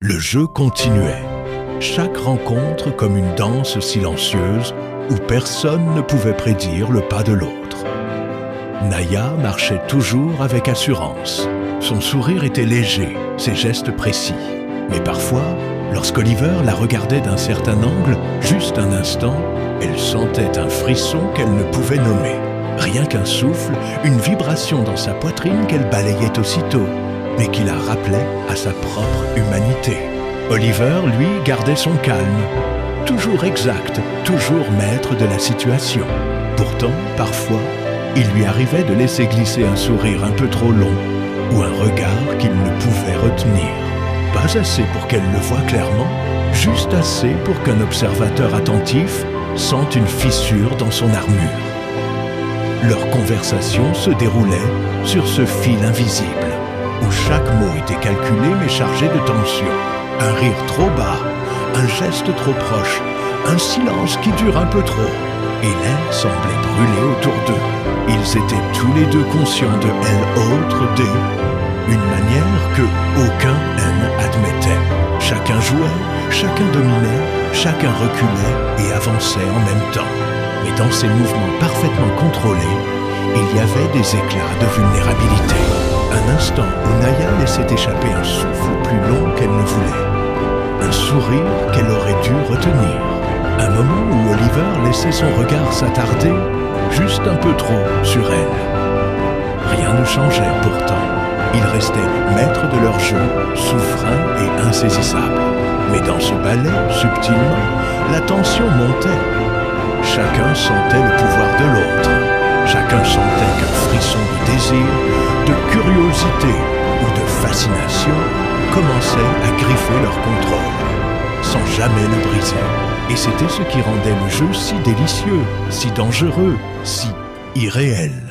Le jeu continuait. Chaque rencontre comme une danse silencieuse où personne ne pouvait prédire le pas de l'autre. Naya marchait toujours avec assurance. Son sourire était léger, ses gestes précis. Mais parfois, lorsqu'Oliver la regardait d'un certain angle, juste un instant, elle sentait un frisson qu'elle ne pouvait nommer. Rien qu'un souffle, une vibration dans sa poitrine qu'elle balayait aussitôt, mais qui la rappelait à sa propre humanité. Oliver, lui, gardait son calme. Toujours exact, toujours maître de la situation. Pourtant, parfois, il lui arrivait de laisser glisser un sourire un peu trop long ou un regard qu'il ne pouvait retenir. Pas assez pour qu'elle le voie clairement, juste assez pour qu'un observateur attentif sente une fissure dans son armure. Leur conversation se déroulait sur ce fil invisible, où chaque mot était calculé mais chargé de tension. Un rire trop bas, un geste trop proche, un silence qui dure un peu trop, et l'air semblait brûler autour d'eux. Ils étaient tous les deux conscients de elle autre d'eux, une manière que aucun n'admettait. Chacun jouait, chacun dominait, chacun reculait et avançait en même temps. Mais dans ces mouvements parfaitement contrôlés, il y avait des éclats de vulnérabilité. Un instant où Naya laissait échapper un souffle plus long qu'elle ne voulait. Un sourire qu'elle aurait dû retenir. Un moment où Oliver laissait son regard s'attarder juste un peu trop sur elle. Rien ne changeait pourtant. Ils restaient maîtres de leur jeu, souverains et insaisissables. Mais dans ce ballet, subtilement, la tension montait. Chacun sentait le pouvoir de l'autre. Chacun sentait qu'un frisson de désir, de curiosité ou de fascination commençait à griffer leur contrôle, sans jamais le briser. Et c'était ce qui rendait le jeu si délicieux, si dangereux, si irréel.